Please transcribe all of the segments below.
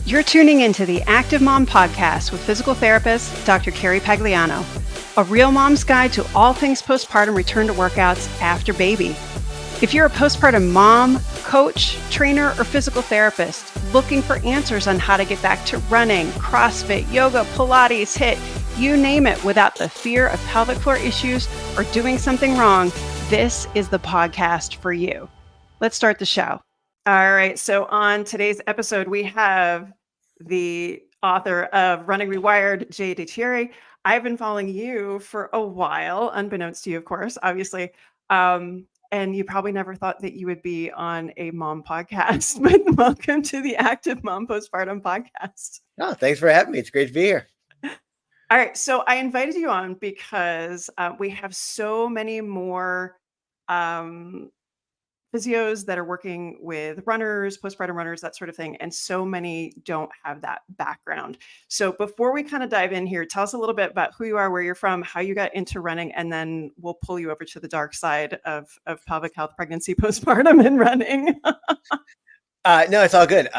You're tuning into the Active Mom Podcast with physical therapist, Dr. Carrie Pagliano, a real mom's guide to all things postpartum return to workouts after baby. If you're a postpartum mom, coach, trainer, or physical therapist looking for answers on how to get back to running, CrossFit, yoga, Pilates, HIIT, you name it, without the fear of pelvic floor issues or doing something wrong, this is the podcast for you. Let's start the show. All right. So on today's episode, we have the author of Running Rewired, Jay Dicharry. I've been following you for a while, unbeknownst to you, of course, obviously. And you probably never thought that you would be on a mom podcast, but welcome to the Active Mom Postpartum Podcast. Oh, thanks for having me. It's great to be here. All right. So I invited you on because we have so many more physios that are working with runners, postpartum runners, that sort of thing. And so many don't have that background. So before we kind of dive in here, tell us a little bit about who you are, where you're from, how you got into running, and then we'll pull you over to the dark side of pelvic health, pregnancy, postpartum, and running. No, it's all good.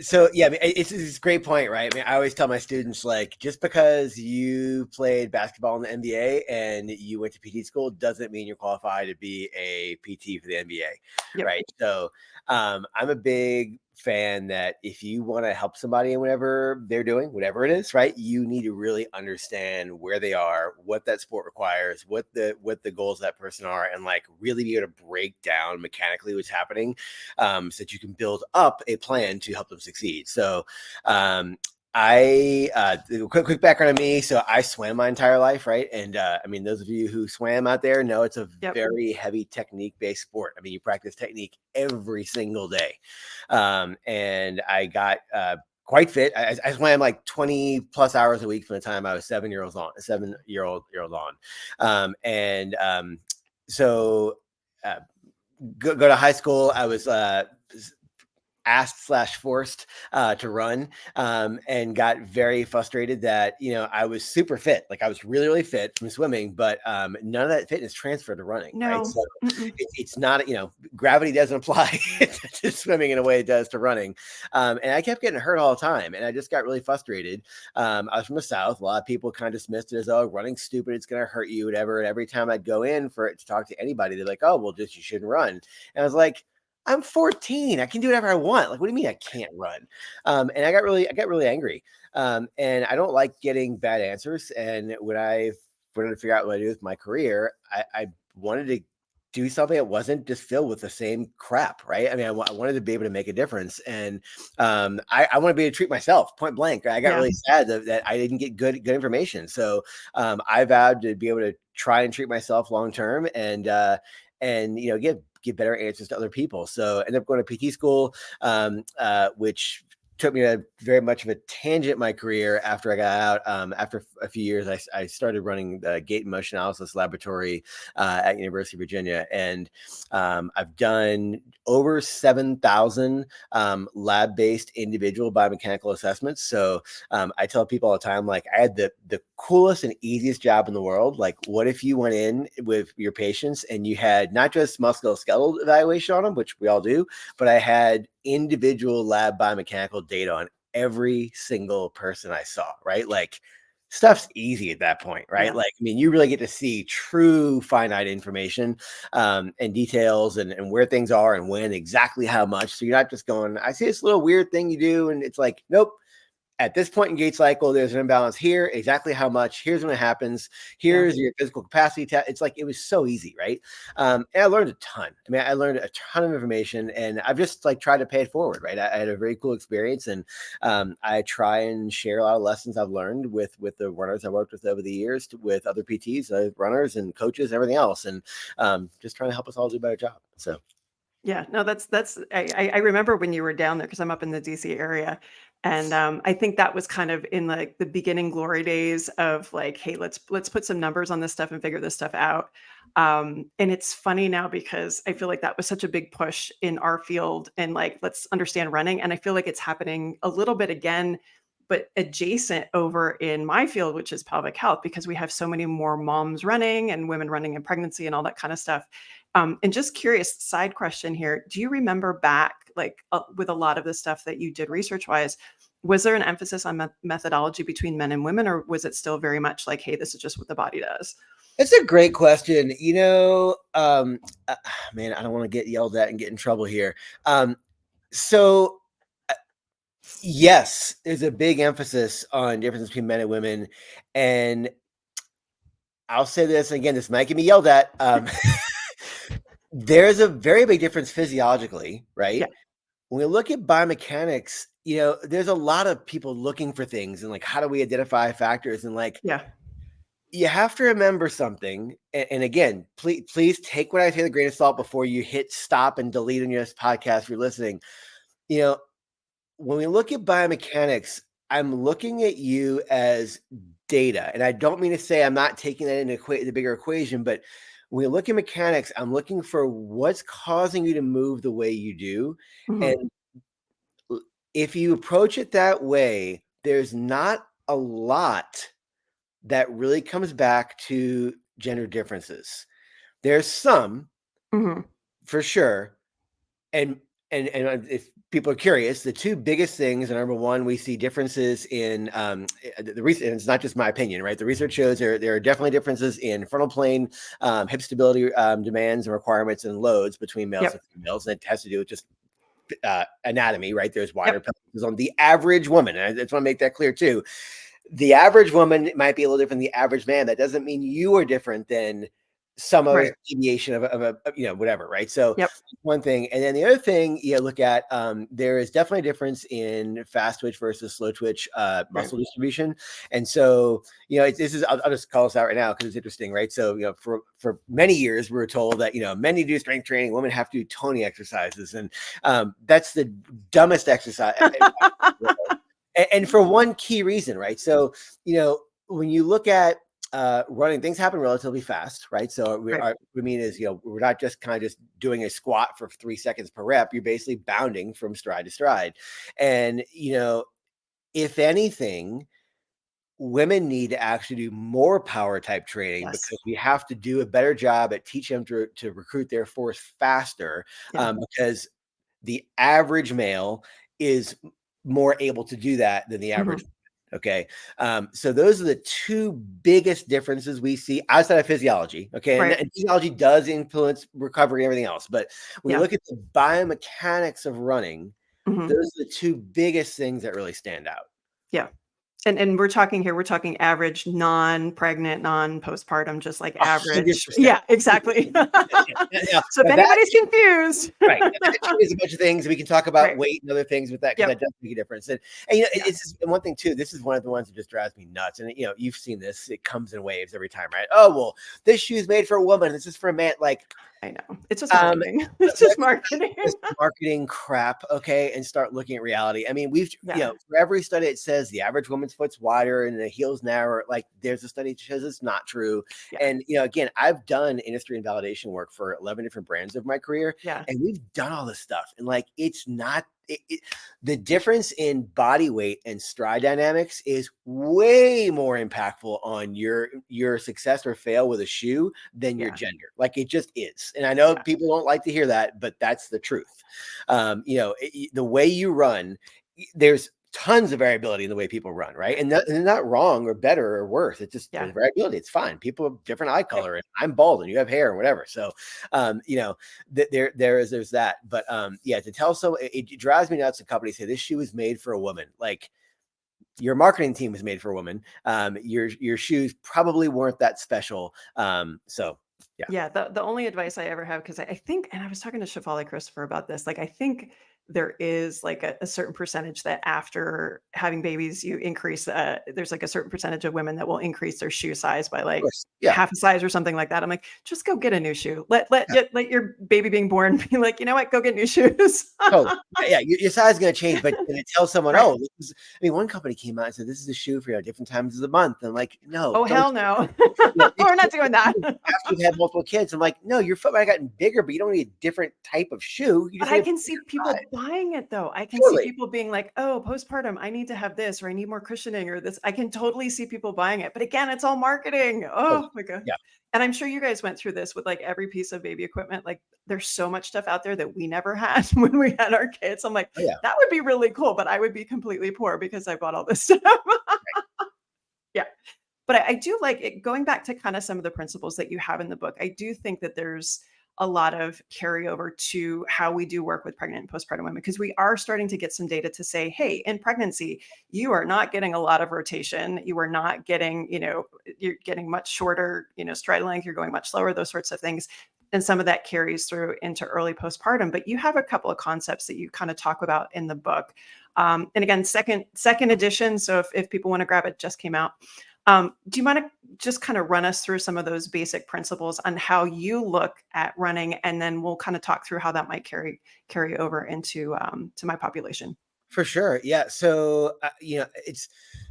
So yeah, I mean, it's a great point, right? I mean, I always tell my students, like, just because you played basketball in the NBA and you went to PT school doesn't mean you're qualified to be a PT for the NBA, Yep. right? So I'm a big fan that if you want to help somebody in whatever they're doing, whatever it is, right, you need to really understand where they are, what that sport requires, what the goals of that person are, and like really be able to break down mechanically what's happening, so that you can build up a plan to help them succeed. So quick background on me. So I swam my entire life, right? And I mean, those of you who swam out there know it's a very heavy technique-based sport. I mean, you practice technique every single day. And I got quite fit. I swam like 20 plus hours a week from the time I was 7 years on. So go to high school. I was asked/forced to run, and got very frustrated that, I was super fit. Like I was really, really fit from swimming, but none of that fitness transferred to running. No. Right? So it's not, gravity doesn't apply to swimming in a way it does to running. And I kept getting hurt all the time. And I just got really frustrated. I was from the South. A lot of people kind of dismissed it as, oh, running's stupid, it's going to hurt you, whatever. And every time I'd go in for it to talk to anybody, they're like, oh, well, just, you shouldn't run. And I was like, I'm 14. I can do whatever I want. Like, what do you mean I can't run? And I got really angry. And I don't like getting bad answers. And when I wanted to figure out what I do with my career, I wanted to do something that wasn't just filled with the same crap, right? I mean, I wanted to be able to make a difference. And I want to be able to treat myself, point blank. I got really sad that I didn't get good information. So I vowed to be able to try and treat myself long-term and give better answers to other people. So I ended up going to PT school, which took me to very much of a tangent in my career after I got out. After a few years, I started running the gait and motion analysis laboratory at University of Virginia. And I've done over 7,000 lab-based individual biomechanical assessments. So I tell people all the time, like, I had the coolest and easiest job in the world. Like, what if you went in with your patients and you had not just musculoskeletal evaluation on them, which we all do, but I had individual lab biomechanical data on every single person I saw, right? Like, stuff's easy at that point, right? Yeah. Like, I mean, you really get to see true finite information and details and where things are and when, exactly how much. So you're not just going, I see this little weird thing you do, and it's like, nope. At this point in gait cycle, there's an imbalance here. Exactly how much? Here's when it happens. Here's your physical capacity test. It's like, it was so easy, right? And I learned a ton. I mean, I learned a ton of information, and I've just like tried to pay it forward, right? I had a very cool experience, and I try and share a lot of lessons I've learned with the runners I worked with over the years, with other PTs, runners, and coaches, everything else, and just trying to help us all do a better job. So. Yeah, no, I remember when you were down there because I'm up in the DC area. And I think that was kind of in like the beginning glory days of like, hey, let's put some numbers on this stuff and figure this stuff out. And it's funny now because I feel like that was such a big push in our field and like, let's understand running. And I feel like it's happening a little bit again, but adjacent over in my field, which is pelvic health, because we have so many more moms running and women running in pregnancy and all that kind of stuff. And just curious, side question here. Do you remember back, like with a lot of the stuff that you did research wise, was there an emphasis on methodology between men and women, or was it still very much like, hey, this is just what the body does? It's a great question. Man, I don't want to get yelled at and get in trouble here. So yes, there's a big emphasis on differences between men and women. And I'll say this again, this might get me yelled at. There's a very big difference physiologically, right? Yeah. When we look at biomechanics, there's a lot of people looking for things and like, how do we identify factors? And like, Yeah. You have to remember something. And again, please take what I say with a grain of salt before you hit stop and delete on your podcast if you're listening. When we look at biomechanics, I'm looking at you as data. And I don't mean to say I'm not taking that into the bigger equation, but when we look at mechanics, I'm looking for what's causing you to move the way you do. Mm-hmm. And if you approach it that way, there's not a lot that really comes back to gender differences. There's some, for sure. And if people are curious, the two biggest things are, number one, we see differences in the research, and it's not just my opinion, right? The research shows there are definitely differences in frontal plane, hip stability demands and requirements and loads between males and females. And it has to do with just anatomy, right? There's wider pelvises on the average woman. And I just want to make that clear too. The average woman might be a little different than the average man. That doesn't mean you are different than some other deviation of a whatever, right? So one thing. And then the other thing you look at, there is definitely a difference in fast twitch versus slow twitch muscle distribution. And so, I'll just call this out right now because it's interesting, right? So, for many years, we were told that, men need to do strength training, women have to do toning exercises. And that's the dumbest exercise. And for one key reason, right? So, when you look at running, things happen relatively fast, right? So what we mean is, we're not just kind of just doing a squat for 3 seconds per rep. You're basically bounding from stride to stride. And, if anything, women need to actually do more power type training because we have to do a better job at teaching them to recruit their force faster because the average male is more able to do that than the average. Okay. So those are the two biggest differences we see outside of physiology. Okay. And physiology does influence recovery and everything else. But when you look at the biomechanics of running, those are the two biggest things that really stand out. Yeah. And we're talking average, non-pregnant, non-postpartum, just like average. 100%. Yeah, exactly. So if anybody's confused. Right. There's a bunch of things. We can talk about weight and other things with that because that does make a difference. And it's just one thing too, this is one of the ones that just drives me nuts. And you've seen this, it comes in waves every time, right? Oh, well, this shoe's made for a woman. This is for a man. Like, I know. It's just marketing. It's just marketing. It's marketing crap, okay? And start looking at reality. I mean, for every study it says the average woman's foot's wider and the heel's narrower. Like, there's a study that says it's not true. And, again, I've done industry and validation work for 11 different brands of my career. And we've done all this stuff. And, like, it's not the difference in body weight and stride dynamics is way more impactful on your success or fail with a shoe than your gender. Like, it just is. And I know people don't like to hear that, but that's the truth. The way you run, there's tons of variability in the way people run, right? And they're not wrong or better or worse. It's just there's variability. It's fine. People have different eye color, and I'm bald, and you have hair, and whatever. So, there's that. But to tell someone, it drives me nuts when companies say this shoe is made for a woman. Like, your marketing team was made for a woman. Your shoes probably weren't that special. The only advice I ever have, because I think, and I was talking to Shefali Christopher about this, like, I think there is like a certain percentage that after having babies, you increase, there's like a certain percentage of women that will increase their shoe size by like half a size or something like that. I'm like, just go get a new shoe. Let your baby being born be like, you know what, go get new shoes. Your size is going to change, but to tell someone, one company came out and said, this is a shoe for different times of the month. And I'm like, no. Oh, hell no. We're not doing that. After you've had multiple kids, I'm like, no, your foot might have gotten bigger, but you don't need a different type of shoe. But I can see people buying it though. I can see Totally. people being like, oh, postpartum, I need to have this, or I need more cushioning or this. I can totally see people buying it. But again, it's all marketing. Totally. Oh my God. Yeah. And I'm sure you guys went through this with like every piece of baby equipment. Like there's so much stuff out there that we never had when we had our kids. I'm like, Oh, yeah. that would be really cool, but I would be completely poor because I bought all this stuff. Yeah. But I do like it going back to kind of some of the principles that you have in the book. I do think that there's a lot of carryover to how we do work with pregnant and postpartum women because we are starting to get some data to say, hey, in pregnancy, you are not getting a lot of rotation. You are not getting, you're getting much shorter, stride length. You're going much slower, those sorts of things. And some of that carries through into early postpartum. But you have a couple of concepts that you kind of talk about in the book. And again, second edition. So if people want to grab it, just came out. Do you mind to just kind of run us through some of those basic principles on how you look at running, and then we'll kind of talk through how that might carry over into to my population. For sure. Yeah. So,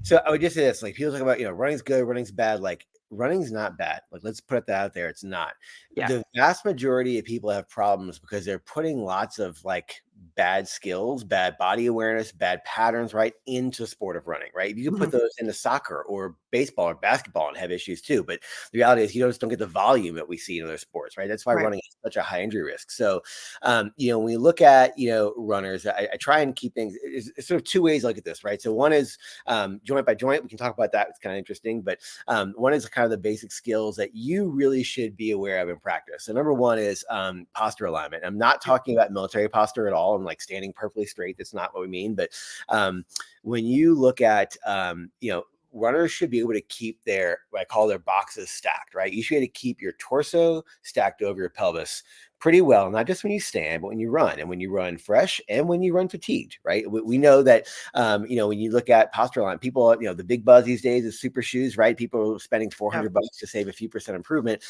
so I would just say this, like people talk about, running's good, running's bad. Like running's not bad. Like, let's put that out there. It's not. Yeah. The vast majority of people have problems because they're putting lots of like bad skills, bad body awareness, bad patterns, right, into sport of running, right? You can put those into soccer or baseball or basketball and have issues too. But the reality is you just don't get the volume that we see in other sports, right? That's why running is such a high injury risk. So, when we look at, runners, I try and keep things, it's sort of two ways to look at this, right? So one is joint by joint. We can talk about that. It's kind of interesting. But one is kind of the basic skills that you really should be aware of in practice. So number one is posture alignment. I'm not talking about military posture at all. I'm like standing perfectly straight. That's not what we mean. But when you look at, runners should be able to keep their, what I call their boxes stacked, right? You should be able to keep your torso stacked over your pelvis pretty well, not just when you stand, but when you run, and when you run fresh and when you run fatigued, right? We know that, when you look at posture alignment, people, the big buzz these days is super shoes, right? People are spending $400 to save a few percent improvement.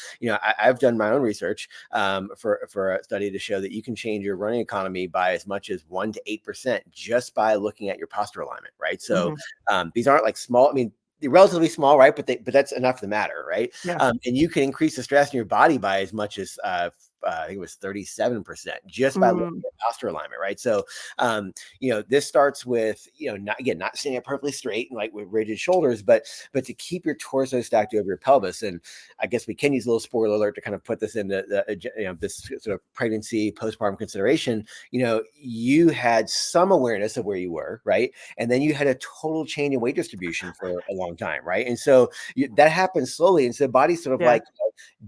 I've done my own research for a study to show that you can change your running economy by as much as 1 to 8% just by looking at your posture alignment, right? So these aren't like small. I mean, they're relatively small, right? But that's enough to matter, right? Yeah. And you can increase the stress in your body by as much as I think it was 37% just by looking at posture alignment, right? So, this starts with, not standing up perfectly straight and like with rigid shoulders, but to keep your torso stacked over your pelvis. And I guess we can use a little spoiler alert to kind of put this into this sort of pregnancy, postpartum consideration. You had some awareness of where you were, right? And then you had a total change in weight distribution for a long time, right? And so that happens slowly. And so the body's sort of like,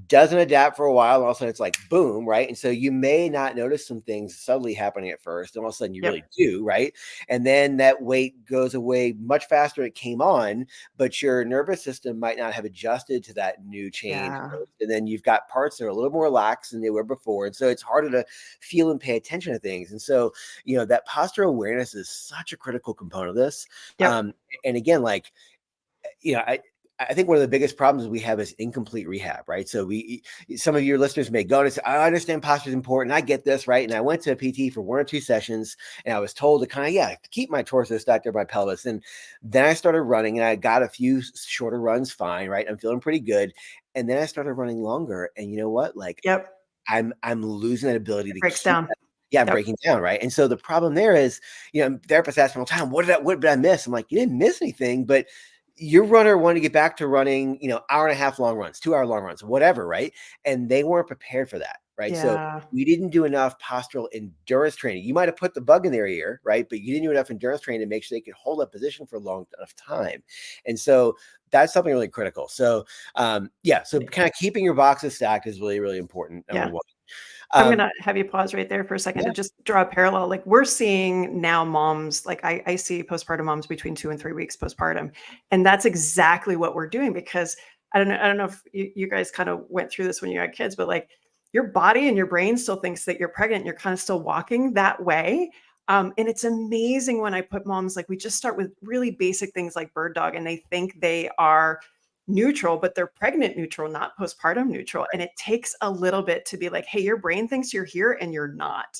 doesn't adapt for a while, and all of a sudden it's like boom, right? And so you may not notice some things subtly happening at first, and all of a sudden you really do, right? And then that weight goes away much faster than it came on, but your nervous system might not have adjusted to that new change. And then you've got parts that are a little more lax than they were before, and so it's harder to feel and pay attention to things. And so that posture awareness is such a critical component of this. And again, like I think one of the biggest problems we have is incomplete rehab, right? So some of your listeners may go and say, I understand posture is important. I get this, right? And I went to a PT for 1 or 2 sessions, and I was told to kind of, keep my torso stacked over my pelvis. And then I started running, and I got a few shorter runs, fine, right? I'm feeling pretty good. And then I started running longer, and you know what? Like, I'm losing that ability to breaks keep down. that. Breaking down, right? And so the problem there is, therapists ask me all the time, what did I miss? I'm like, you didn't miss anything, but your runner wanted to get back to running, hour and a half long runs, 2 hour long runs, whatever, right? And they weren't prepared for that, right? So we didn't do enough postural endurance training. You might have put the bug in their ear, right? But you didn't do enough endurance training to make sure they could hold that position for a long enough time. And so that's something really critical. So, so kind of keeping your boxes stacked is really, really important. Number one. I'm going to have you pause right there for a second to just draw a parallel. Like we're seeing now moms, like I see postpartum moms between 2 and 3 weeks postpartum. And that's exactly what we're doing, because I don't know if you guys kind of went through this when you had kids, but like your body and your brain still thinks that you're pregnant. You're kind of still walking that way. And it's amazing when I put moms, like we just start with really basic things like bird dog, and they think they are neutral, but they're pregnant neutral, not postpartum neutral. And it takes a little bit to be like, hey, your brain thinks you're here and you're not.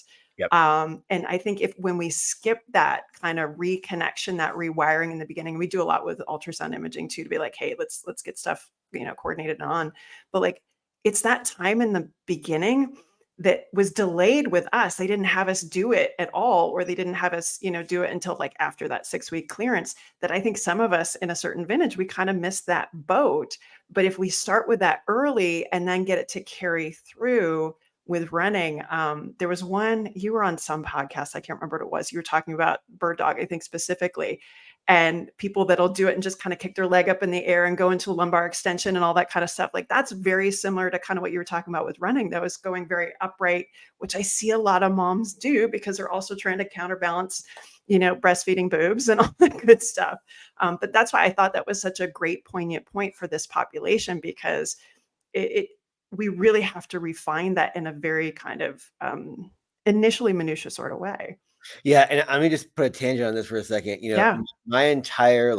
And I think when we skip that kind of reconnection, that rewiring in the beginning, we do a lot with ultrasound imaging too, to be like, hey, let's get stuff, coordinated on. But like, it's that time in the beginning that was delayed with us. They didn't have us do it at all, or they didn't have us, do it until like after that 6-week clearance, that I think some of us in a certain vintage, we kind of missed that boat. But if we start with that early and then get it to carry through with running, there was one, you were on some podcast, I can't remember what it was. You were talking about bird dog, I think specifically, and people that'll do it and just kind of kick their leg up in the air and go into a lumbar extension and all that kind of stuff. Like that's very similar to kind of what you were talking about with running. That was going very upright, which I see a lot of moms do because they're also trying to counterbalance, breastfeeding boobs and all that good stuff. But that's why I thought that was such a great poignant point for this population, because we really have to refine that in a very kind of initially minutiae sort of way. Yeah, and let me just put a tangent on this for a second. Yeah. My entire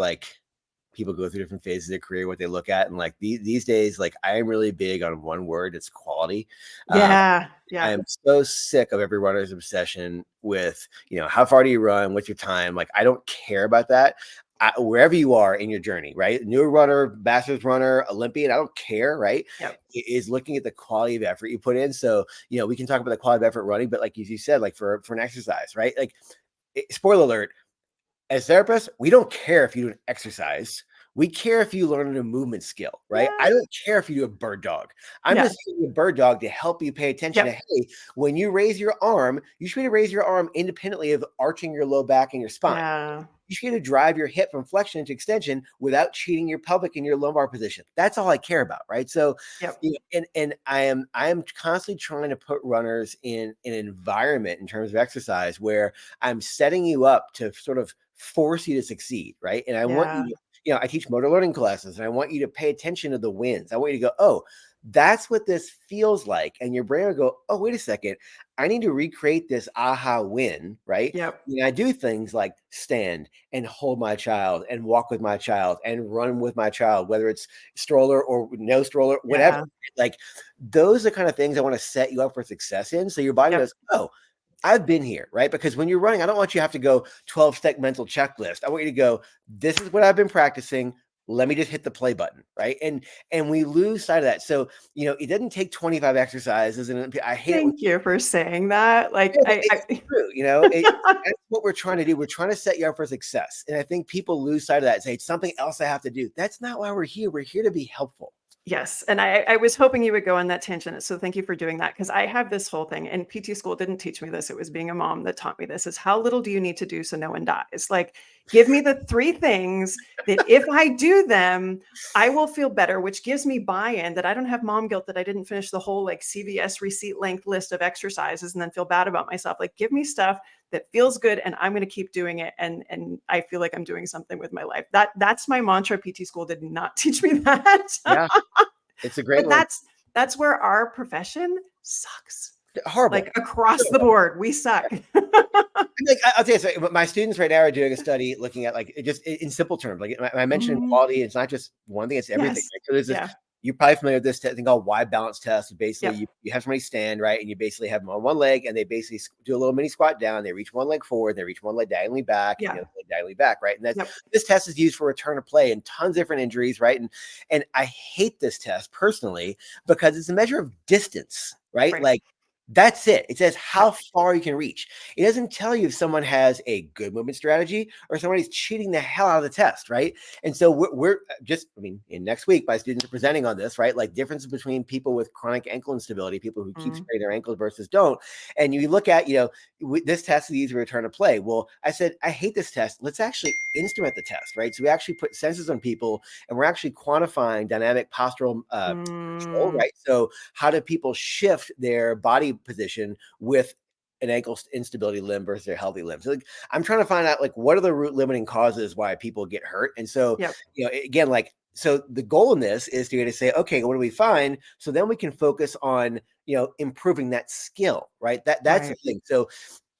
people go through different phases of their career, what they look at, and these days, I am really big on one word. It's quality. Yeah. I Yeah. am so sick of every runner's obsession with, how far do you run? What's your time? I don't care about that. Wherever you are in your journey, right? Newer runner, master's runner, Olympian, I don't care, right? Yep. Is looking at the quality of effort you put in. So, we can talk about the quality of effort running, but like you said, for an exercise, right? Spoiler alert, as therapists, we don't care if you do an exercise. We care if you learn a movement skill, right? Yeah. I don't care if you do a bird dog. I'm just using a bird dog to help you pay attention to, hey, when you raise your arm, you should be able to raise your arm independently of arching your low back and your spine. Yeah. You should be able to drive your hip from flexion to extension without cheating your pelvic in your lumbar position. That's all I care about, right? So, and I am constantly trying to put runners in an environment in terms of exercise where I'm setting you up to sort of force you to succeed, right? And I want you, I teach motor learning classes, and I want you to pay attention to the wins. I want you to go, oh, that's what this feels like. And your brain will go, oh, wait a second. I need to recreate this aha win, right? Yep. When I do things like stand and hold my child and walk with my child and run with my child, whether it's stroller or no stroller, whatever. Those are the kind of things I want to set you up for success in. So your body goes, oh, I've been here, right? Because when you're running, I don't want you to have to go 12-step mental checklist. I want you to go, this is what I've been practicing. Let me just hit the play button, right? And we lose sight of that. So, it doesn't take 25 exercises, and I hate it. Thank you for saying that. It's true, that's what we're trying to do. We're trying to set you up for success. And I think people lose sight of that and say, it's something else I have to do. That's not why we're here. We're here to be helpful. Yes. And I was hoping you would go on that tangent. So thank you for doing that. Because I have this whole thing, and PT school didn't teach me this. It was being a mom that taught me this, is how little do you need to do so no one dies? Give me the 3 things that if I do them, I will feel better, which gives me buy-in, that I don't have mom guilt that I didn't finish the whole CVS receipt length list of exercises and then feel bad about myself. Give me stuff that feels good, and I'm going to keep doing it. And I feel like I'm doing something with my life. That's my mantra. PT school did not teach me that. Yeah. It's a great but one. That's where our profession sucks. Horrible. Across the board, we suck. I'll tell you something. My students right now are doing a study looking at just in simple terms. I mentioned quality. It's not just one thing; it's everything. Yes. Right? So there's this. You're probably familiar with this thing called wide balance test. Basically, you have somebody stand, right? And you basically have them on one leg, and they basically do a little mini squat down. They reach one leg forward, they reach one leg diagonally back, and the other leg diagonally back, right? And this test is used for return to play and tons of different injuries, right? And I hate this test personally because it's a measure of distance, right? That's it. It says how far you can reach. It doesn't tell you if someone has a good movement strategy or somebody's cheating the hell out of the test, right? And so we're just, in next week, my students are presenting on this, right? Differences between people with chronic ankle instability, people who keep spraining their ankles versus don't. And you look at, this test is easy to return to play. Well, I said, I hate this test. Let's actually instrument the test, right? So we actually put sensors on people, and we're actually quantifying dynamic postural control, right? So how do people shift their body position with an ankle instability limb versus their healthy limb? So I'm trying to find out what are the root limiting causes why people get hurt. And so, again, so the goal in this is to say, okay, what do we find? So then we can focus on, improving that skill, right? That's the thing. So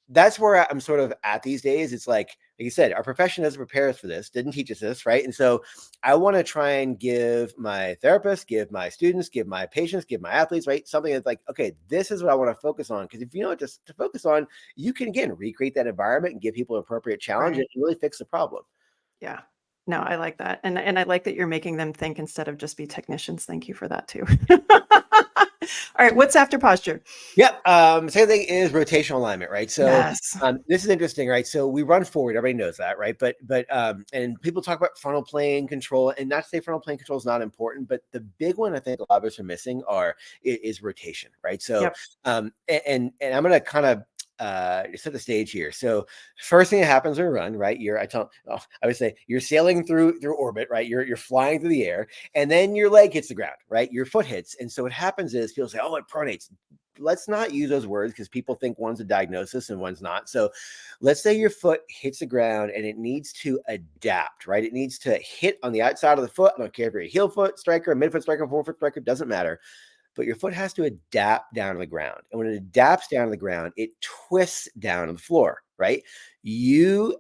that's where I'm sort of at these days. It's like you said, our profession doesn't prepare us for this, didn't teach us this, right? And so I want to try and give my therapists, give my students, give my patients, give my athletes, right? Something that's okay, this is what I want to focus on. Because if you know what to focus on, you can, again, recreate that environment and give people an appropriate challenge and really fix the problem. Yeah. No, I like that. And I like that you're making them think instead of just be technicians. Thank you for that too. All right. What's after posture? Yep. Same thing is rotational alignment, right? So Yes. this is interesting, right? So we run forward, everybody knows that, right? But and people talk about frontal plane control, and not to say frontal plane control is not important, but the big one I think a lot of us are missing is rotation, right? So Yep. and I'm gonna kind of set the stage here. So first thing that happens when you run, right? I would say you're sailing through orbit, right? You're flying through the air, and then your leg hits the ground, right? Your foot hits, and so what happens is people say, "Oh, it pronates." Let's not use those words because people think one's a diagnosis and one's not. So let's say your foot hits the ground and it needs to adapt, right? It needs to hit on the outside of the foot. I don't care if you're a heel foot striker, a midfoot striker, forefoot striker, doesn't matter. But your foot has to adapt down to the ground. And when it adapts down to the ground, it twists down to the floor, right? You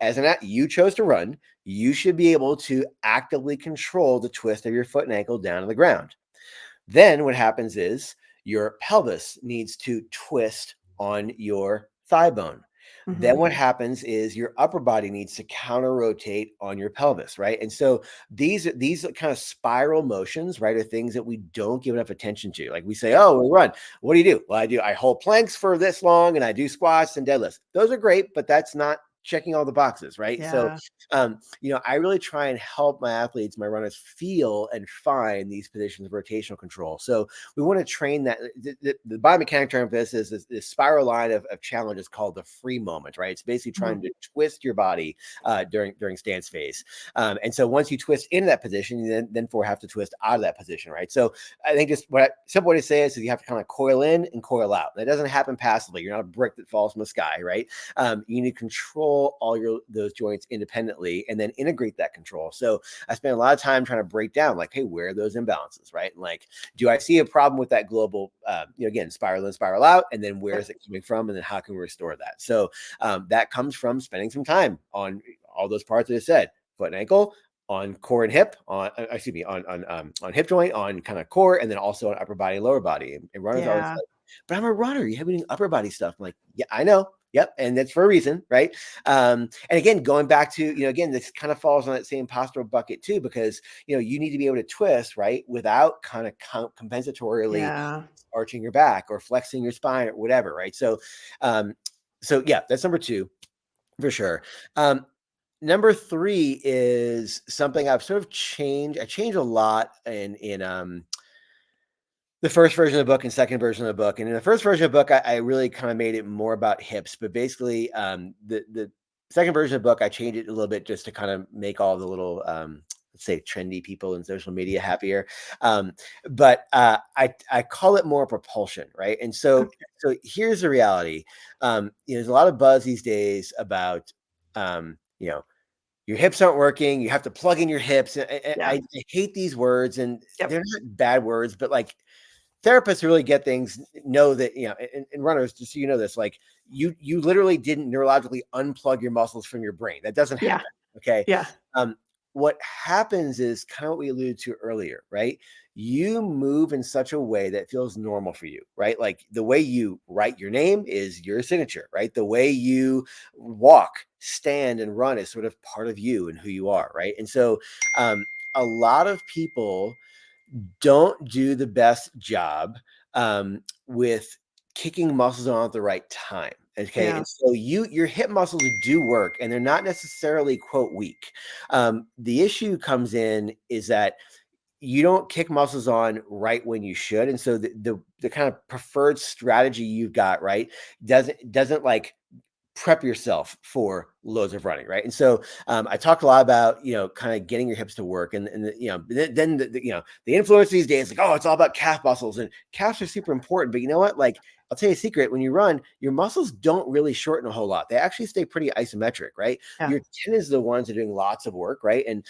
chose to run, you should be able to actively control the twist of your foot and ankle down to the ground. Then what happens is your pelvis needs to twist on your thigh bone. Then what happens is your upper body needs to counter rotate on your pelvis, right? And so these kind of spiral motions, right, are things that we don't give enough attention to. Like we say, oh, we run. What do? Well, I hold planks for this long and I do squats and deadlifts. Those are great, but that's not checking all the boxes, right? Yeah. So, I really try and help my athletes, my runners feel and find these positions of rotational control. So we want to train that. The biomechanic term for this is this spiral line of challenge is called the free moment, right? It's basically trying to twist your body during stance phase. And so once you twist into that position, you then have to twist out of that position, right? So I think just simple way to say is you have to kind of coil in and coil out. That doesn't happen passively. You're not a brick that falls from the sky, right? You need to control all those joints independently and then integrate that control. So I spend a lot of time trying to break down like, hey, where are those imbalances, right? And like, do I see a problem with that global, again, spiral in, spiral out, and then where is it coming from? And then how can we restore that? So that comes from spending some time on all those parts that I said, foot and ankle, on core and hip, on hip joint, on kind of core, and then also on upper body and lower body. And runners always like, but I'm a runner. You have any upper body stuff? I'm like, yeah, I know. Yep. And that's for a reason, right? And again, going back to, again, this kind of falls on that same postural bucket too, because, you need to be able to twist, right, without kind of compensatorily arching your back or flexing your spine or whatever, right? So yeah, that's number two for sure. Number three is something I've sort of changed. I changed a lot in the first version of the book and second version of the book. And in the first version of the book, I really kind of made it more about hips. But basically, the second version of the book, I changed it a little bit just to kind of make all the little, let's say, trendy people in social media happier. But I call it more propulsion, right? And so here's the reality. There's a lot of buzz these days about, your hips aren't working. You have to plug in your hips. I hate these words, and they're not bad words, but like therapists who really get things know that, and runners, just so you know this, like you literally didn't neurologically unplug your muscles from your brain. That doesn't happen. Okay. Yeah. What happens is kind of what we alluded to earlier, right? You move in such a way that feels normal for you, right? Like the way you write your name is your signature, right? The way you walk, stand, and run is sort of part of you and who you are, right? And so a lot of people don't do the best job with kicking muscles on at the right time. Okay. And so your hip muscles do work and they're not necessarily quote weak. The issue comes in is that you don't kick muscles on right when you should. And so the kind of preferred strategy you've got, right, doesn't like prep yourself for loads of running, right? And so I talked a lot about kind of getting your hips to work, and then the influence these days, like, oh, it's all about calf muscles, and calves are super important. But you know what? Like, I'll tell you a secret: when you run, your muscles don't really shorten a whole lot. They actually stay pretty isometric, right? Your tendons are the ones that are doing lots of work, right? And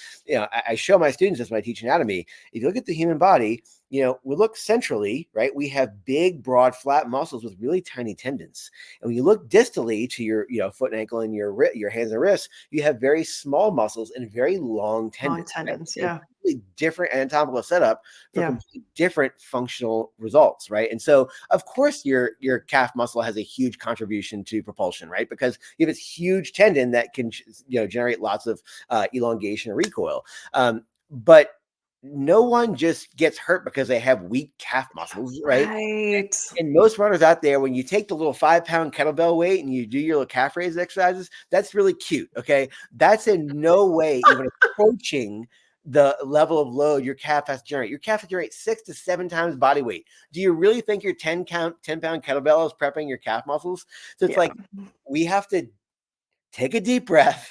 I show my students this when I teach anatomy. If you look at the human body, we look centrally, right? We have big, broad, flat muscles with really tiny tendons. And when you look distally to your, foot and ankle and your hands and wrists, you have very small muscles and very long tendons. Right? Completely different anatomical setup for completely different functional results, right? And so, of course, your calf muscle has a huge contribution to propulsion, right? Because you have this huge tendon that can, generate lots of elongation and recoil. But no one just gets hurt because they have weak calf muscles, right? Right. And most runners out there, when you take the little 5-pound kettlebell weight and you do your little calf raise exercises, that's really cute. Okay. That's in no way even approaching the level of load your calf has to generate. Your calf has to generate 6 to 7 times body weight. Do you really think your 10-pound kettlebell is prepping your calf muscles? So it's like, we have to take a deep breath,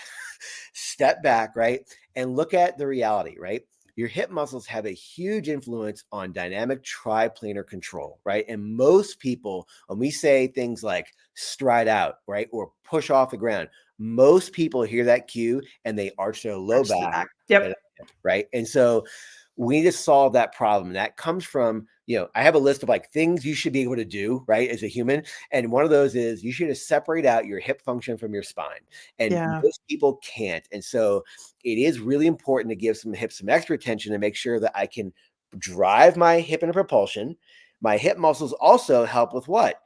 step back, right? And look at the reality, right? Your hip muscles have a huge influence on dynamic triplanar control, right? And most people, when we say things like stride out, right, or push off the ground, most people hear that cue and they arch their low back. Yep. Right. And so we need to solve that problem. That comes from, I have a list of like things you should be able to do, right, as a human. And one of those is you should separate out your hip function from your spine. And most people can't. And so it is really important to give some hips some extra attention to make sure that I can drive my hip into propulsion. My hip muscles also help with what?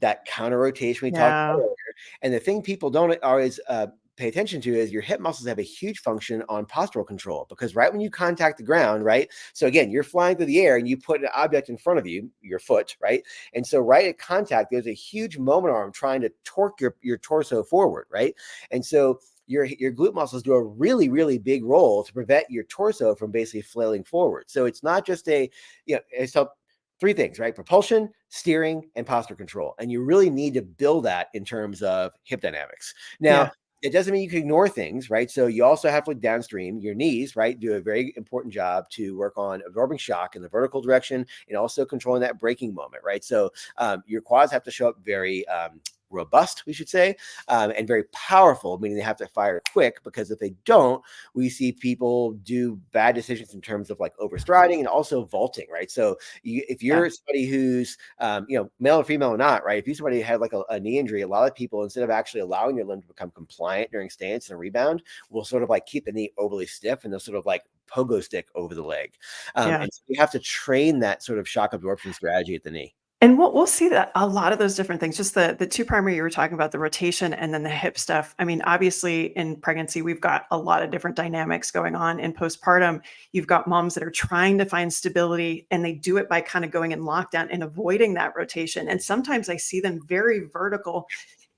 That counter rotation we talked about earlier. And the thing people don't always pay attention to is your hip muscles have a huge function on postural control, because right when you contact the ground, right? So again, you're flying through the air and you put an object in front of you, your foot, right? And so right at contact, there's a huge moment arm trying to torque your torso forward, right? And so your glute muscles do a really, really big role to prevent your torso from basically flailing forward. So it's not just it's three things, right? Propulsion, steering, and posture control. And you really need to build that in terms of hip dynamics. Now, it doesn't mean you can ignore things, right? So you also have to look downstream. Your knees, right, do a very important job to work on absorbing shock in the vertical direction and also controlling that braking moment, right? So your quads have to show up very robust, we should say, and very powerful, meaning they have to fire quick, because if they don't, we see people do bad decisions in terms of like overstriding and also vaulting, right? So if you're somebody who's, male or female or not, right? If you're somebody who had like a knee injury, a lot of people, instead of actually allowing their limb to become compliant during stance and rebound, will sort of like keep the knee overly stiff and they'll sort of like pogo stick over the leg. And so you have to train that sort of shock absorption strategy at the knee. And we'll see that a lot of those different things, just the two primary you were talking about, the rotation and then the hip stuff. I mean, obviously in pregnancy, we've got a lot of different dynamics going on. In postpartum, you've got moms that are trying to find stability, and they do it by kind of going in lockdown and avoiding that rotation. And sometimes I see them very vertical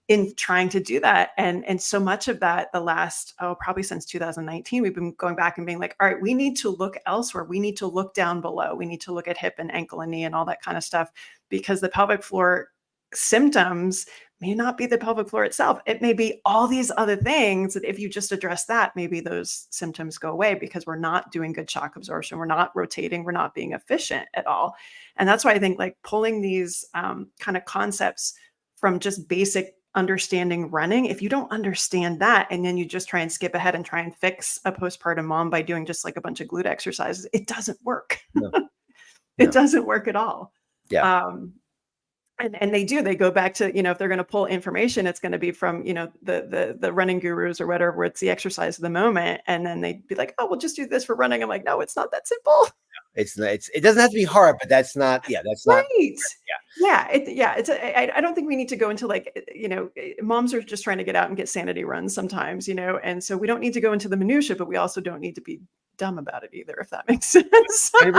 in trying to do that. And so much of that, the last, probably since 2019, we've been going back and being like, all right, we need to look elsewhere. We need to look down below. We need to look at hip and ankle and knee and all that kind of stuff, because the pelvic floor symptoms may not be the pelvic floor itself. It may be all these other things that if you just address that, maybe those symptoms go away, because we're not doing good shock absorption. We're not rotating. We're not being efficient at all. And that's why I think like pulling these kind of concepts from just basic understanding running, if you don't understand that and then you just try and skip ahead and try and fix a postpartum mom by doing just like a bunch of glute exercises, it doesn't work. No. It doesn't work at all. Yeah. And they go back to, if they're going to pull information, it's going to be from, the running gurus or whatever, where it's the exercise of the moment. And then they'd be like, oh, we'll just do this for running. I'm like, no, it's not that simple. It doesn't have to be hard, but that's not, that's right. not. I don't think we need to go into like, moms are just trying to get out and get sanity runs sometimes, and so we don't need to go into the minutia, but we also don't need to be dumb about it either, if that makes sense. And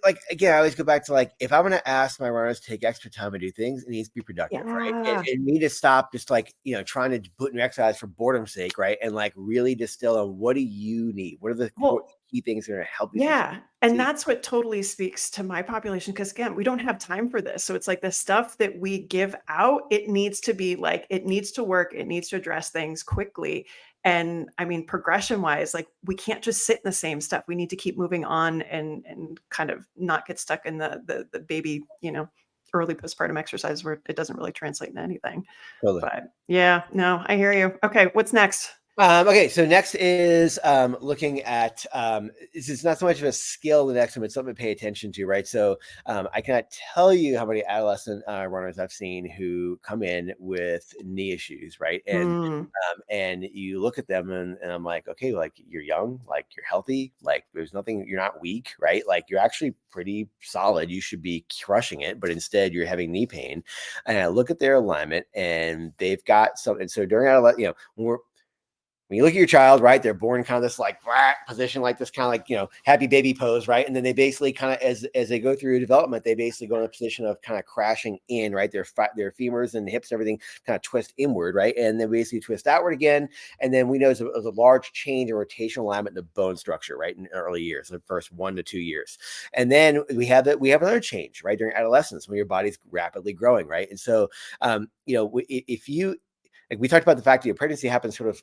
like, again, I always go back to like, if I'm going to ask my runners to take extra time and do things, it needs to be productive, right? And need to stop just like, trying to put new exercise for boredom's sake, right? And like really distill on, what do you need? What are the key things that are going to help you? And that's what totally speaks to my population, because again, we don't have time for this. So it's like the stuff that we give out, it needs to be like, it needs to work. It needs to address things quickly. And I mean, progression wise, like we can't just sit in the same stuff. We need to keep moving on and kind of not get stuck in the baby, early postpartum exercise where it doesn't really translate into anything. Totally. But no, I hear you. Okay. What's next? Okay, so next is looking at this is not so much of a skill, the next one, but something to pay attention to, right? So I cannot tell you how many adolescent runners I've seen who come in with knee issues, right? And you look at them and I'm like, okay, like you're young, like you're healthy, like there's nothing, you're not weak, right? Like you're actually pretty solid. You should be crushing it, but instead you're having knee pain. And I look at their alignment and they've got something. So during when when you look at your child, right, they're born kind of this like position, like this kind of like, happy baby pose, right? And then they basically kind of, as they go through development, they basically go in a position of kind of crashing in, right? Their femurs and hips, everything kind of twist inward, right? And then basically twist outward again. And then we know there's a large change in rotational alignment in the bone structure, right? In early years, the first 1 to 2 years. And then we have another change, right? During adolescence, when your body's rapidly growing, right? And so, if you, like we talked about the fact that your pregnancy happens sort of,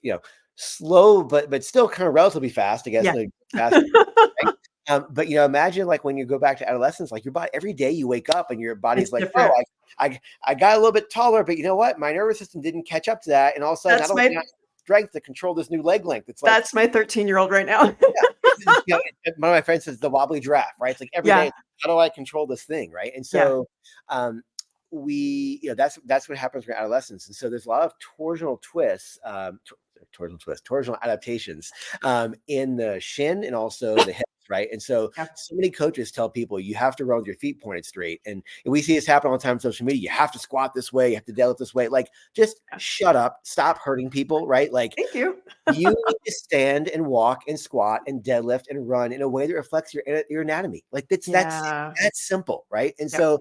slow, but still kind of relatively fast, I guess. Yeah. Fast, right? But imagine like when you go back to adolescence, like your body, every day you wake up and your body's It's like, different. oh, I got a little bit taller, but you know what? My nervous system didn't catch up to that. And all of a sudden, I don't have strength to control this new leg length. It's like, that's my 13-year-old right now. one of my friends says the wobbly giraffe, right? It's like every day, how do I control this thing, right? And so that's what happens in adolescence. And so there's a lot of torsional twists, torsional adaptations in the shin and also the hips, right? And so many coaches tell people you have to run with your feet pointed straight. And we see this happen all the time on social media. You have to squat this way, you have to deadlift this way. Like, just shut up, stop hurting people, right? Like, thank you. You need to stand and walk and squat and deadlift and run in a way that reflects your anatomy. Like, that's simple, right? And so,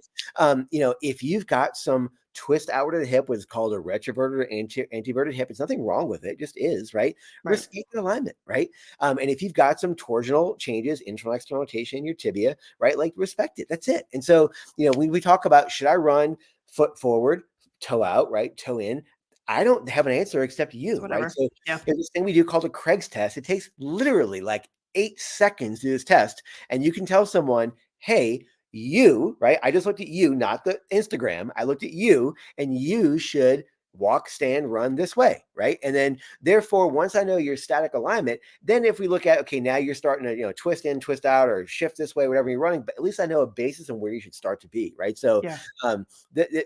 if you've got some twist outward of the hip, what's called a retroverted or anteverted hip, it's nothing wrong with it, just is, right? Respect the alignment, right? And if you've got some torsional changes, internal external rotation in your tibia, right? Like, respect it. That's it. And so, when we talk about, should I run foot forward, toe out, right? Toe in? I don't have an answer except you, right? So there's this thing we do called a Craig's test. It takes literally like 8 seconds to do this test. And you can tell someone, hey, you, right? I just looked at you, not the Instagram. I looked at you, and you should walk, stand, run this way, right? And then therefore, once I know your static alignment, then if we look at, okay, now you're starting to, twist in, twist out, or shift this way, whatever you're running, but at least I know a basis on where you should start to be, right? So I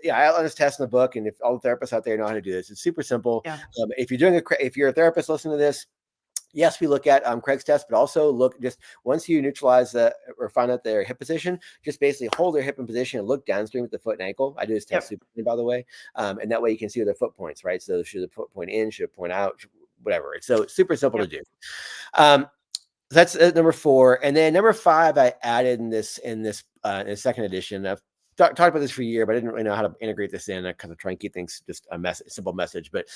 outline this test in the book, and if all the therapists out there know how to do this, it's super simple. If you're a therapist listening to this, yes, we look at Craig's test, but also look, just once you neutralize or find out their hip position, just basically hold their hip in position and look downstream at the foot and ankle. I do this test super, by the way. And that way you can see where their foot points, right? So should the foot point in, should it point out, whatever. So it's super simple to do. That's number 4. And then number 5, I added in the second edition. I've talked about this for a year, but I didn't really know how to integrate this in. I kind of try and keep things just a simple message. But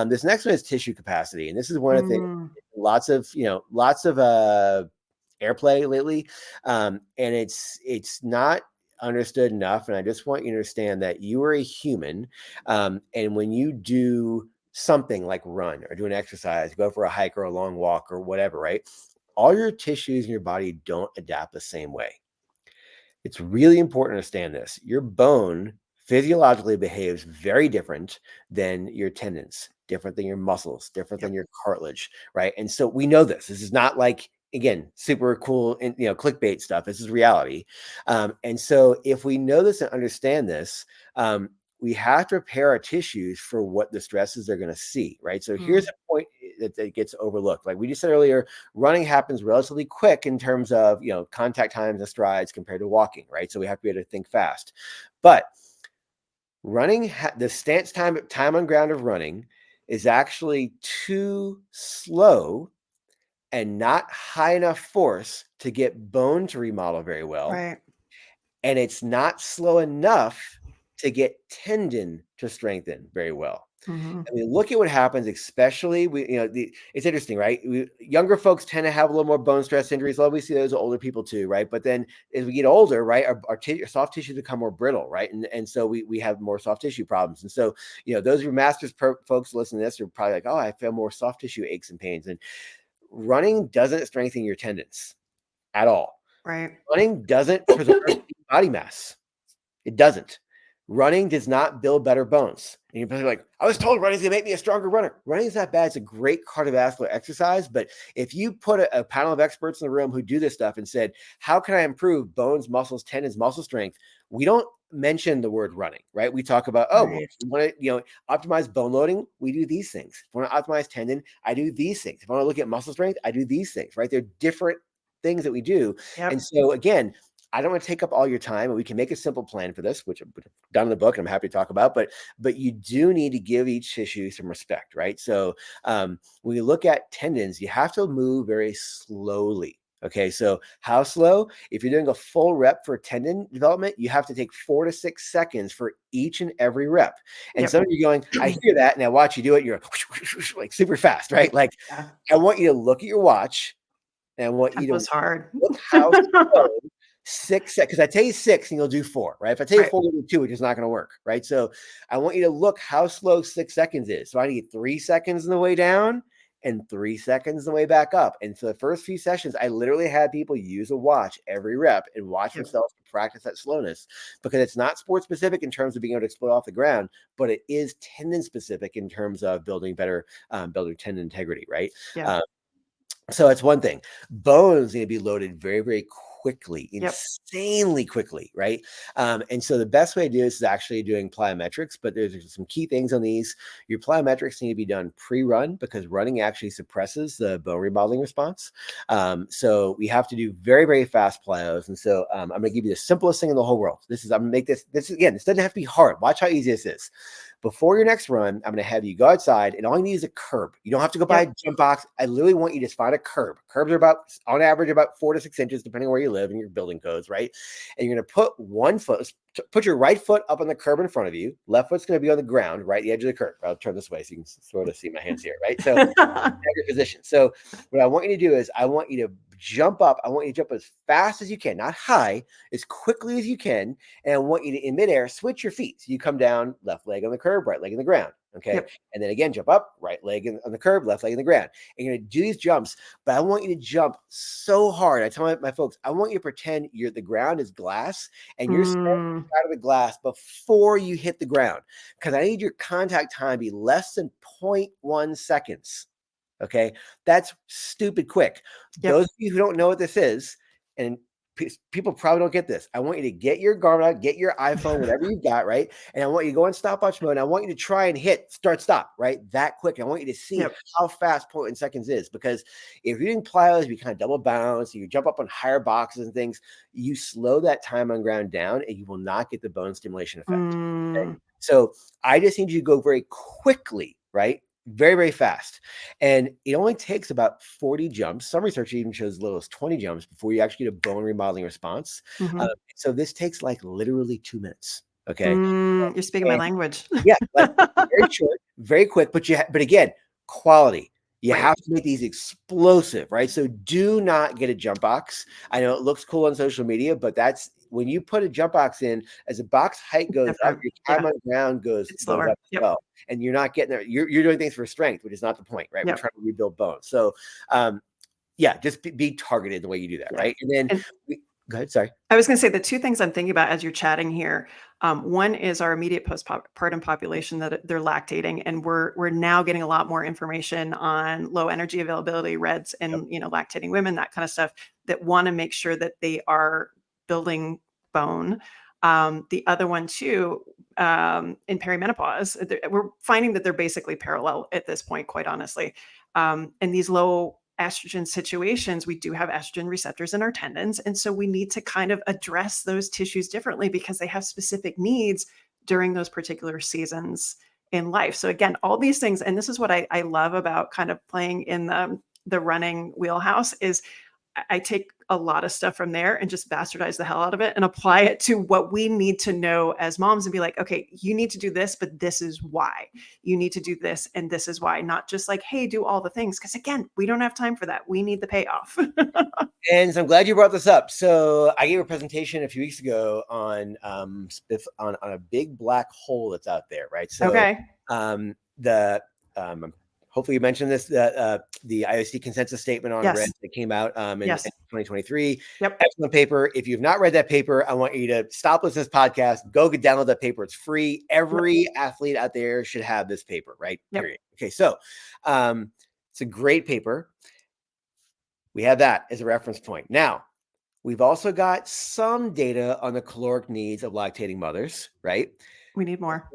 this next one is tissue capacity. And this is one of the things, lots of airplay lately. And it's not understood enough. And I just want you to understand that you are a human. And when you do something like run or do an exercise, go for a hike or a long walk or whatever, right? All your tissues in your body don't adapt the same way. It's really important to understand this. Your bone physiologically behaves very different than your tendons, different than your muscles, different than your cartilage, right? And so we know this. This is not like, again, super cool, clickbait stuff. This is reality. And so if we know this and understand this, we have to prepare our tissues for what the stresses they're going to see, right? So here's a point that gets overlooked. Like we just said earlier, running happens relatively quick in terms of, contact times and strides compared to walking, right? So we have to be able to think fast. But running, the stance time on ground of running is actually too slow and not high enough force to get bone to remodel very well. Right. And it's not slow enough to get tendon to strengthen very well. I mean, look at what happens, especially it's interesting, right? Younger folks tend to have a little more bone stress injuries. We see those older people too, right? But then as we get older, right, our soft tissues become more brittle, right? And so we have more soft tissue problems. And so, those of your masters folks listening to this are probably like, oh, I feel more soft tissue aches and pains. And running doesn't strengthen your tendons at all. Right. Running doesn't preserve body mass. It doesn't. Running does not build better bones. And you're probably like, I was told running is going to make me a stronger runner. Running is not bad. It's a great cardiovascular exercise. But if you put a panel of experts in the room who do this stuff and said, how can I improve bones, muscles, tendons, muscle strength? We don't mention the word running, right? We talk about, well, if you want to, optimize bone loading, we do these things. If I want to optimize tendon, I do these things. If I want to look at muscle strength, I do these things, right? They're different things that we do. And so again, I don't want to take up all your time, and we can make a simple plan for this, which I've done in the book and I'm happy to talk about, but you do need to give each tissue some respect, right? So when you look at tendons, you have to move very slowly. Okay, so how slow? If you're doing a full rep for tendon development, you have to take 4 to 6 seconds for each and every rep. And some of you going, I hear that, and I watch you do it, you're like super fast, right? Like, I want you to look at your watch, and I want you to Tempo's hard. look how slow 6 seconds. Because I tell you 6, and you'll do 4, right? If I tell you 4, you'll do 2, which is not going to work, right? So I want you to look how slow 6 seconds is. So I need 3 seconds on the way down and 3 seconds on the way back up. And so the first few sessions, I literally had people use a watch every rep and watch themselves practice that slowness, because it's not sport specific in terms of being able to explode off the ground, but it is tendon specific in terms of building better, building tendon integrity, right? So that's one thing. Bones need to be loaded very, very quickly, insanely quickly, right? And so the best way to do this is actually doing plyometrics, but there's some key things on these. Your plyometrics need to be done pre-run, because running actually suppresses the bone remodeling response. So we have to do very, very fast plyos. And so I'm going to give you the simplest thing in the whole world. I'm going to make this again, this doesn't have to be hard. Watch how easy this is. Before your next run, I'm going to have you go outside, and all you need is a curb. You don't have to go buy a jump box. I literally want you to find a curb. Curbs are about, on average, about 4 to 6 inches, depending on where you live and your building codes, right? And you're going to put one foot, put your right foot up on the curb in front of you. Left foot's going to be on the ground, right, the edge of the curb. I'll turn this way so you can sort of see my hands here, right? So your position. So what I want you to do is I want you to jump up. I want you to jump as fast as you can, not high, as quickly as you can. And I want you to, in midair, switch your feet. So you come down, left leg on the curb, right leg in the ground. Okay. And then again, jump up, right leg on the curb, left leg in the ground. And you're going to do these jumps, but I want you to jump so hard. I tell my folks, I want you to pretend the ground is glass, and you're standing out of the glass before you hit the ground, because I need your contact time to be less than 0.1 seconds. Okay. That's stupid quick. Those of you who don't know what this is, and people probably don't get this, I want you to get your Garmin out, get your iPhone, whatever you've got, right? And I want you to go in stopwatch mode. And I want you to try and hit start, stop, right? That quick. I want you to see how fast 0.1 seconds is, because if you're doing plyos, you kind of double bounce, you jump up on higher boxes and things, you slow that time on ground down, and you will not get the bone stimulation effect. Okay? So I just need you to go very quickly, right? Very, very fast. And it only takes about 40 jumps. Some research even shows as little as 20 jumps before you actually get a bone remodeling response. So this takes like literally 2 minutes. Okay. You're speaking my language. Like very short, very quick, but again, quality. You have to make these explosive, right? So do not get a jump box. I know it looks cool on social media, but that's when you put a jump box in, as the box height goes up, your time on the ground goes up as well. And you're not getting there. You're doing things for strength, which is not the point, right? We're trying to rebuild bones. So just be targeted the way you do that, right? And then go ahead. Sorry. I was going to say the two things I'm thinking about as you're chatting here. One is our immediate postpartum population that they're lactating, and we're now getting a lot more information on low energy availability, REDs, and lactating women, that kind of stuff, that want to make sure that they are building bone. The other one too, in perimenopause, we're finding that they're basically parallel at this point, quite honestly. In these low estrogen situations, we do have estrogen receptors in our tendons. And so we need to kind of address those tissues differently, because they have specific needs during those particular seasons in life. So again, all these things, and this is what I love about kind of playing in the running wheelhouse, is I take a lot of stuff from there and just bastardize the hell out of it and apply it to what we need to know as moms, and be like, okay, you need to do this, but this is why. You need to do this, and this is why. Not just like, hey, do all the things. Because again, we don't have time for that. We need the payoff. And so I'm glad you brought this up. So I gave a presentation a few weeks ago on a big black hole that's out there, right? So hopefully you mentioned this, the IOC consensus statement on RED that came out in 2023. Excellent paper. If you've not read that paper, I want you to stop listening to this podcast, go download that paper. It's free. Every athlete out there should have this paper, right? Period. Okay, so it's a great paper. We have that as a reference point. Now, we've also got some data on the caloric needs of lactating mothers, right? We need more.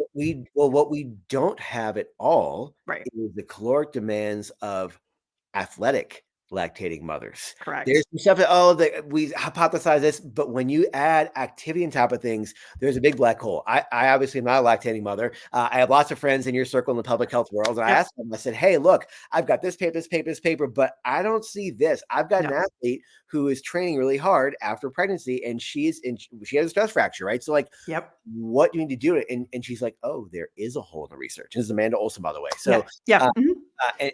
What we don't have at all is the caloric demands of athletic lactating mothers. There's Correct. some stuff that, we hypothesize this, but when you add activity on top of things, there's a big black hole. I obviously am not a lactating mother. I have lots of friends in your circle in the public health world. And I Yep. asked them, I said, hey, look, I've got this paper, this paper, this paper, but I don't see this. I've got an Yep. athlete who is training really hard after pregnancy, and she has a stress fracture, right? So like, Yep. what do you need to do? And she's like, oh, there is a hole in the research. This is Amanda Olson, by the way. So, Yeah.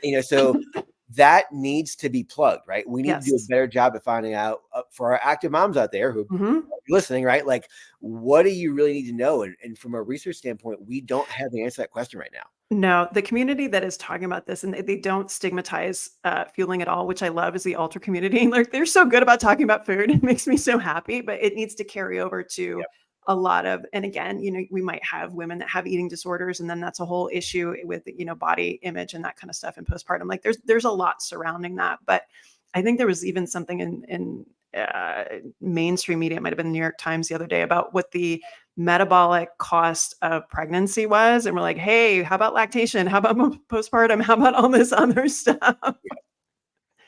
Yeah. so that needs to be plugged, right? We need to do a Yes. better job of finding out for our active moms out there who Mm-hmm. are listening, right? Like, what do you really need to know? And from a research standpoint, we don't have the answer to that question right now. No, the community that is talking about this, and they don't stigmatize fueling at all, which I love, is the ultra community. Like they're so good about talking about food. It makes me so happy, but it needs to carry over to Yep. a lot of, and again, we might have women that have eating disorders, and then that's a whole issue with, body image and that kind of stuff in postpartum. Like there's a lot surrounding that. But I think there was even something in mainstream media, it might have been the New York Times the other day, about what the metabolic cost of pregnancy was. And we're like, hey, how about lactation? How about postpartum? How about all this other stuff?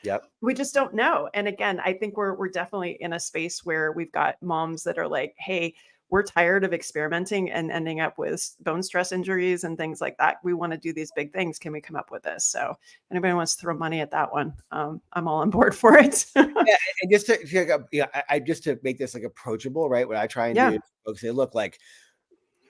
Yep. We just don't know. And again, I think we're definitely in a space where we've got moms that are like, hey, we're tired of experimenting and ending up with bone stress injuries and things like that. We want to do these big things. Can we come up with this? So if anybody wants to throw money at that one, I'm all on board for it. Yeah, and just to I just to make this like approachable, right? What I try and do Yeah. is folks say, look, like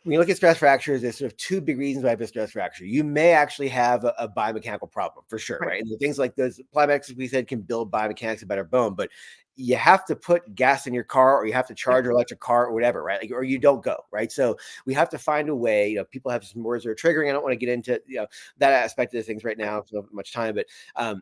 when you look at stress fractures, there's sort of two big reasons why you have a stress fracture. You may actually have a biomechanical problem for sure, Right. right? And the things like those biomechanics we said can build biomechanics of better bone, but you have to put gas in your car, or you have to charge Yep. your electric car, or whatever, right? Like, or you don't go, right? So we have to find a way. People have some words that are triggering. I don't want to get into that aspect of things right now. Because I don't have much time, but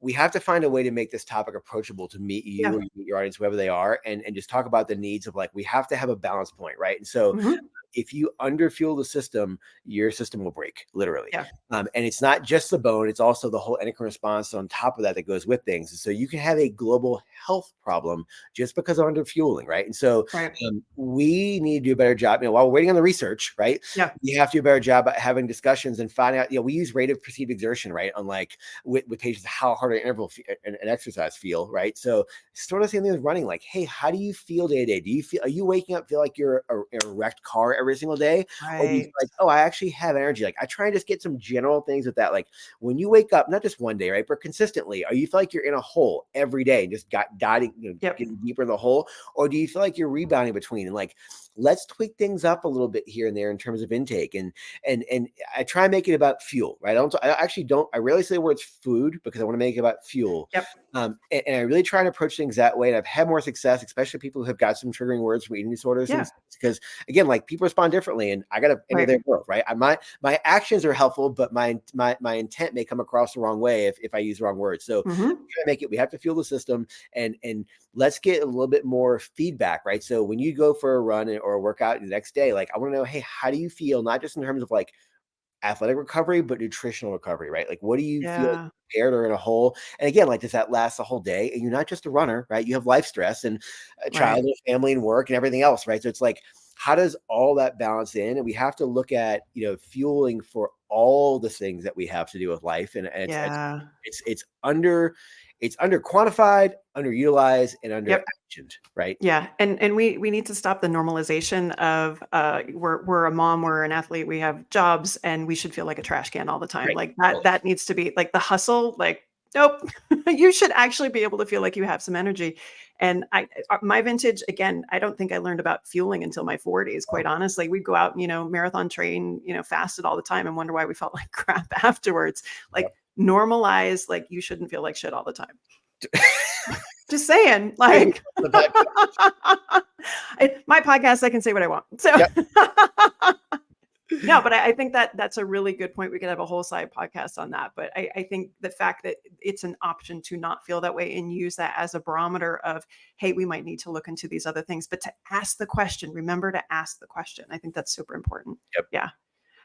we have to find a way to make this topic approachable to meet you Yeah. or meet your audience, whoever they are, and just talk about the needs of like, we have to have a balance point, right? And so Mhm. if you underfuel the system, your system will break, literally. Yeah. And it's not just the bone, it's also the whole endocrine response on top of that goes with things. And so you can have a global health problem just because of underfueling, right? And so Right. we need to do a better job, while we're waiting on the research, right? Yeah. We have to do a better job at having discussions and finding out, we use rate of perceived exertion, right? On like with patients, how hard an interval an exercise feel, right? So sort of the same thing with running. Like, hey, how do you feel day to day? Are you waking up, feel like you're a wrecked car every single day? Or do you feel Right. like, oh, I actually have energy? Like I try and just get some general things with that. Like when you wake up, not just one day, right? But consistently, are you feel like you're in a hole every day and just diving, Yep. getting deeper in the hole? Or do you feel like you're rebounding between? And like, let's tweak things up a little bit here and there in terms of intake. And I try and make it about fuel, right? I rarely say the words food because I want to make it about fuel. Yep. And I really try to approach things that way. And I've had more success, especially people who have got some triggering words from eating disorders. Yeah. And because again, like people respond differently, and I got to enter Right. their world, right? My actions are helpful, but my intent may come across the wrong way if I use the wrong words. So Mhm. we have to fuel the system, and let's get a little bit more feedback, right? So when you go for a run or a workout the next day, like I want to know, hey, how do you feel? Not just in terms of like athletic recovery, but nutritional recovery, right? Like, what do you feel like Yeah. prepared or in a hole? And again, like, does that last the whole day? And you're not just a runner, right? You have life stress and a child Right. and a family and work and everything else, right? So it's like, how does all that balance in? And we have to look at, fueling for all the things that we have to do with life. And Yeah. it's under quantified, underutilized, and under Yep. actioned, right? Yeah, and we need to stop the normalization of we're a mom, we're an athlete, we have jobs, and we should feel like a trash can all the time. Right. Like that needs to be like the hustle. Like nope, you should actually be able to feel like you have some energy. And my vintage again, I don't think I learned about fueling until my 40s. Quite honestly, we'd go out, marathon train, fasted all the time, and wonder why we felt like crap afterwards. Like Yep. normalize, like you shouldn't feel like shit all the time. Just saying, Hey, like my podcast, I can say what I want. So yep. no, but I think that's a really good point. We could have a whole side podcast on that. But I think the fact that it's an option to not feel that way and use that as a barometer of, hey, we might need to look into these other things, but to ask the question, remember to ask the question. I think that's super important. Yep. Yeah.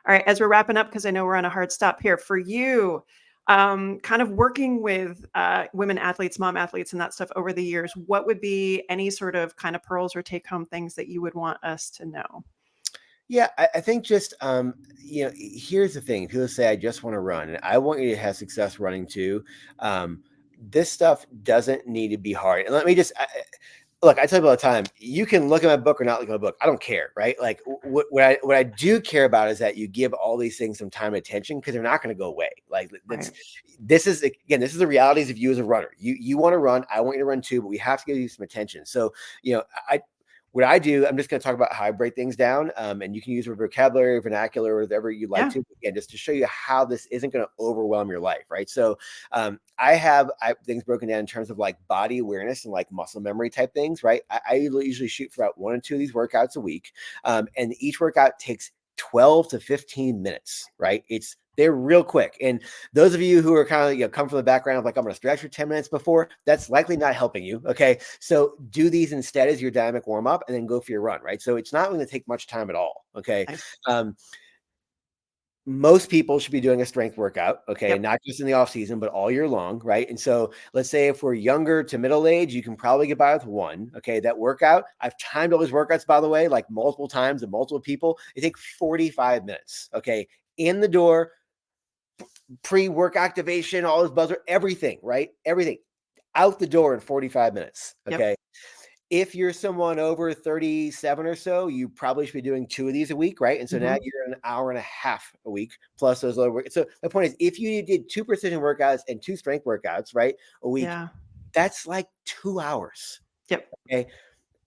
All right. As we're wrapping up, because I know we're on a hard stop here for you, kind of working with women athletes, mom athletes, and that stuff over the years, what would be any sort of kind of pearls or take home things that you would want us to know? Yeah, I think just here's the thing. People say I just want to run, and I want you to have success running too. this stuff doesn't need to be hard. And let me just look, I tell people all the time, you can look at my book or not look at my book. I don't care, right? Like what I do care about is that you give all these things some time and attention, because they're not going to go away. Like this is the realities of you as a runner. You want to run. I want you to run too, but we have to give you some attention. So, what I do, I'm just going to talk about how I break things down, and you can use vocabulary, vernacular, or whatever you like to, again, just to show you how this isn't going to overwhelm your life, right? So I have things broken down in terms of like body awareness and like muscle memory type things, right? I usually shoot for about 1 or 2 of these workouts a week, and each workout takes 12 to 15 minutes, right? They're real quick. And those of you who are kind of, come from the background of like, I'm going to stretch for 10 minutes before, that's likely not helping you. Okay. So do these instead as your dynamic warm up, and then go for your run, right? So it's not going to take much time at all. Okay. Most people should be doing a strength workout, okay, not just in the off season, but all year long, right? And so let's say if we're younger to middle age, you can probably get by with one, okay? That workout, I've timed all these workouts, by the way, like multiple times and multiple people. They take 45 minutes, okay? In the door, pre-work activation, all this buzzer, everything, right? Everything out the door in 45 minutes, okay? If you're someone over 37 or so, you probably should be doing 2 of these a week, right? And so now you're an hour and a half a week plus those other work. So the point is, if you did 2 precision workouts and 2 strength workouts, right, a week, that's like 2 hours. Okay.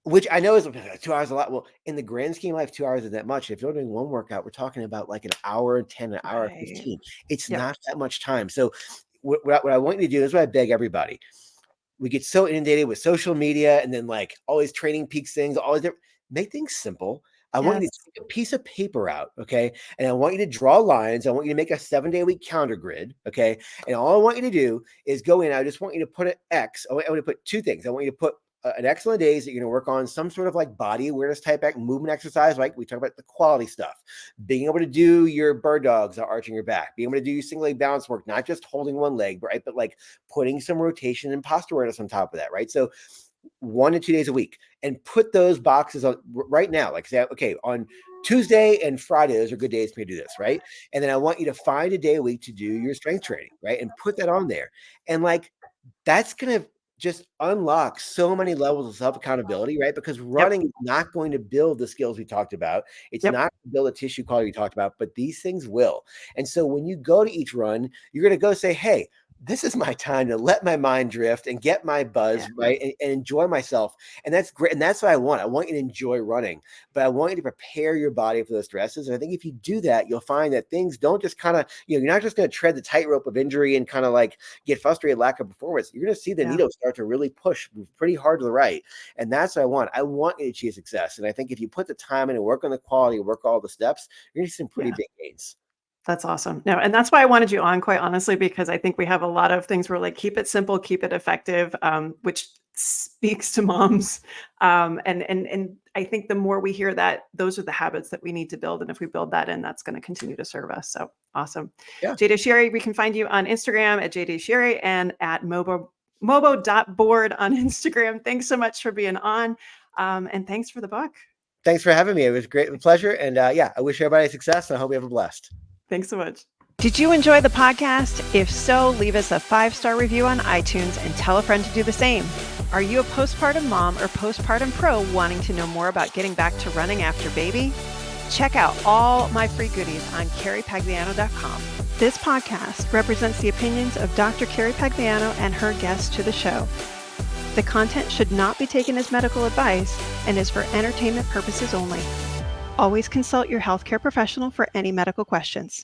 Which I know is 2 hours a lot. Well, in the grand scheme of life, 2 hours is that much. If you're doing one workout, we're talking about like an hour and 10, an hour and 15. It's not that much time. So what I want you to do is what I beg everybody. We get so inundated with social media and then like all these Training Peaks things, all these different, make things simple. I want you to take a piece of paper out, okay? And I want you to draw lines. I want you to make a 7-day-a-week calendar grid, okay? And all I want you to do is go in. I just want you to put an X. I want you to put 2 things. I want you to put an X on the days that you're going to work on some sort of like body awareness type movement exercise, like we talk about the quality stuff, being able to do your bird dogs arching your back, being able to do your single leg balance work, not just holding one leg, right? But like putting some rotation and posture awareness on top of that, right? So 1 to 2 days a week, and put those boxes on right now. Like say, okay, on Tuesday and Friday, those are good days for me to do this, right? And then I want you to find a day a week to do your strength training, right? And put that on there. And like, that's going to just unlock so many levels of self-accountability, right? Because running is not going to build the skills we talked about. It's not going to build the tissue quality we talked about, but these things will. And so when you go to each run, you're going to go say, hey, this is my time to let my mind drift and get my buzz, right? And enjoy myself. And that's great. And that's what I want. I want you to enjoy running, but I want you to prepare your body for those stresses. And I think if you do that, you'll find that things don't just kind of, you're not just going to tread the tightrope of injury and kind of like get frustrated, lack of performance. You're going to see the needle start to really push pretty hard to the right. And that's what I want. I want you to achieve success. And I think if you put the time in and work on the quality, work all the steps, you're going to see some pretty big gains. That's awesome. No, and that's why I wanted you on, quite honestly, because I think we have a lot of things where like, keep it simple, keep it effective, which speaks to moms. And I think the more we hear that, those are the habits that we need to build. And if we build that in, that's going to continue to serve us. So awesome. Jay Dicharry, we can find you on Instagram at Jay Dicharry and at MOBO.board on Instagram. Thanks so much for being on. And thanks for the book. Thanks for having me. It was a great pleasure. And I wish everybody success. And I hope you have a blast. Thanks so much. Did you enjoy the podcast? If so, leave us a 5-star review on iTunes and tell a friend to do the same. Are you a postpartum mom or postpartum pro wanting to know more about getting back to running after baby? Check out all my free goodies on carriepagliano.com. This podcast represents the opinions of Dr. Carrie Pagliano and her guests to the show. The content should not be taken as medical advice and is for entertainment purposes only. Always consult your healthcare professional for any medical questions.